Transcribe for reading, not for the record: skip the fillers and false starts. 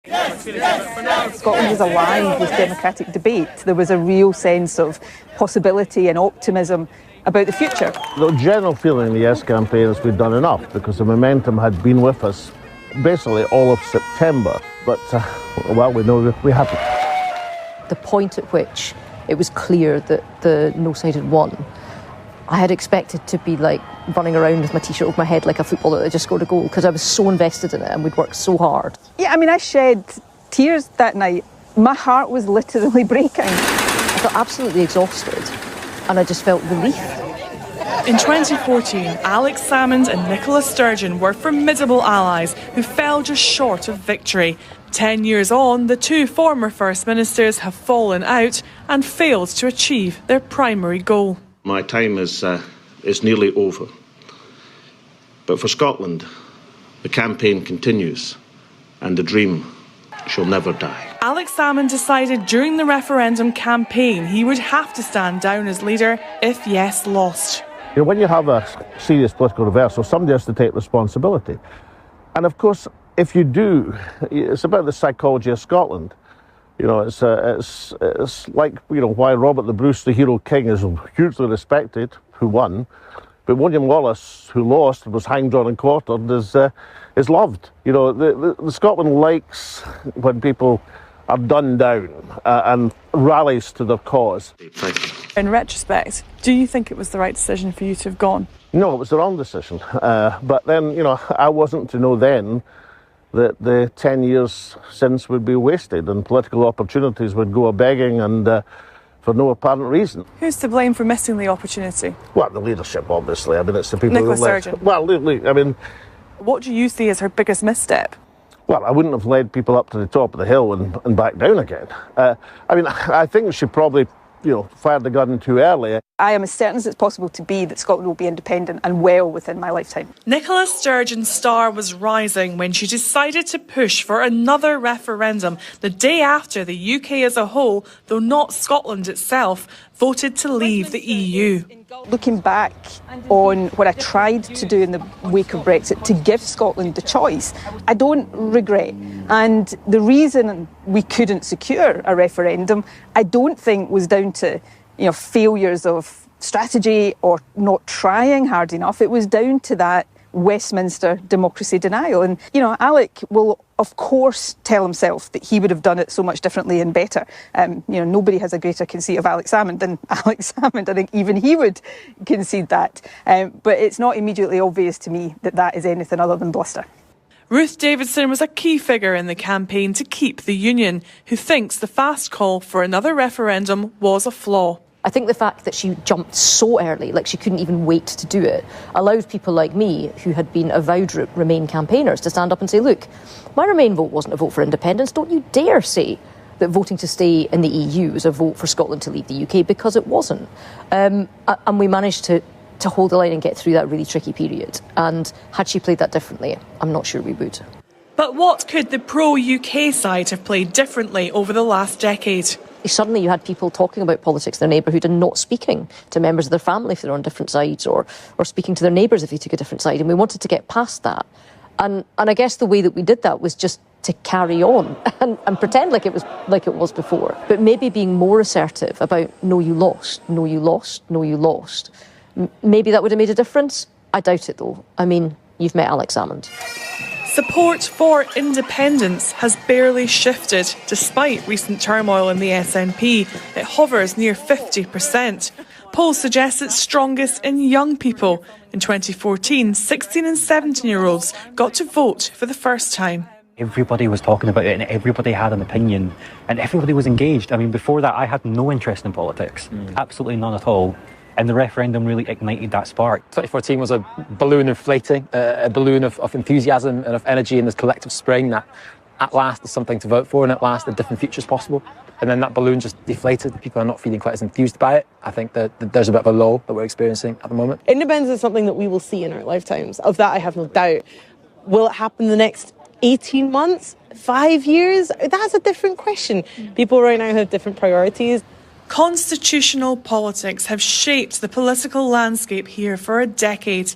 Scotland was alive with democratic debate. There was a real sense of possibility and optimism about the future. The general feeling in the Yes campaign is we'd done enough because the momentum had been with us basically all of September. But, well, we know we haven't. The point at which it was clear that the no side had won, I had expected to be like running around with my t-shirt over my head like a footballer that just scored a goal because I was so invested in it and we'd worked so hard. Yeah, I mean, I shed tears that night. My heart was literally breaking. I felt absolutely exhausted and I just felt relief. In 2014, Alex Salmond and Nicola Sturgeon were formidable allies who fell just short of victory. 10 years on, the two former First Ministers have fallen out and failed to achieve their primary goal. My time is nearly over. But for Scotland, the campaign continues and the dream shall never die. Alex Salmond decided during the referendum campaign he would have to stand down as leader if Yes lost. You know, when you have a serious political reversal, somebody has to take responsibility. And of course, if you do, it's about the psychology of Scotland. You know, it's like, you know, why Robert the Bruce, the hero king, is hugely respected, who won, but William Wallace, who lost, was hanged, drawn and quartered, is loved. You know, the Scotland likes when people are done down and rallies to their cause. In retrospect, do you think it was the right decision for you to have gone? No, it was the wrong decision. But then, you know, I wasn't to know then that the 10 years since would be wasted and political opportunities would go a-begging and for no apparent reason. Who's to blame for missing the opportunity? Well, the leadership, obviously. I mean, it's the people Nicola who led. Sturgeon. Well, I mean... What do you see as her biggest misstep? Well, I wouldn't have led people up to the top of the hill and back down again. I mean, I think she probably, you know, fired the gun too early. I am as certain as it's possible to be that Scotland will be independent and well within my lifetime. Nicola Sturgeon's star was rising when she decided to push for another referendum the day after the UK as a whole, though not Scotland itself, voted to leave the EU. Looking back on what I tried to do in the wake of Brexit to give Scotland the choice, I don't regret. And the reason we couldn't secure a referendum, I don't think was down to, you know, failures of strategy or not trying hard enough. It was down to that Westminster democracy denial. And, you know, Alec will, of course, tell himself that he would have done it so much differently and better. You know, nobody has a greater conceit of Alex Salmond than Alex Salmond. I think even he would concede that. But it's not immediately obvious to me that that is anything other than bluster. Ruth Davidson was a key figure in the campaign to keep the union, who thinks the fast call for another referendum was a flaw. I think the fact that she jumped so early, like she couldn't even wait to do it, allowed people like me, who had been avowed Remain campaigners, to stand up and say, look, my Remain vote wasn't a vote for independence. Don't you dare say that voting to stay in the EU is a vote for Scotland to leave the UK, because it wasn't. And we managed to hold the line and get through that really tricky period. And had she played that differently, I'm not sure we would. But what could the pro-UK side have played differently over the last decade? Suddenly you had people talking about politics in their neighbourhood and not speaking to members of their family if they're on different sides, or speaking to their neighbours if they took a different side. And we wanted to get past that. And I guess the way that we did that was just to carry on and pretend like it was before. But maybe being more assertive about, no, you lost, no, you lost, no, you lost. Maybe that would have made a difference. I doubt it, though. I mean, you've met Alex Salmond. Support for independence has barely shifted, despite recent turmoil in the SNP. It hovers near 50%. Polls suggest it's strongest in young people. In 2014, 16 and 17-year-olds got to vote for the first time. Everybody was talking about it and everybody had an opinion and everybody was engaged. I mean, before that, I had no interest in politics, absolutely none at all. And the referendum really ignited that spark. 2014 was a balloon inflating, a balloon of enthusiasm and of energy in this collective spring that at last there's something to vote for and at last a different future is possible. And then that balloon just deflated. People are not feeling quite as enthused by it. I think that there's a bit of a lull that we're experiencing at the moment. Independence is something that we will see in our lifetimes. Of that, I have no doubt. Will it happen in the next 18 months? 5 years? That's a different question. People right now have different priorities. Constitutional politics have shaped the political landscape here for a decade.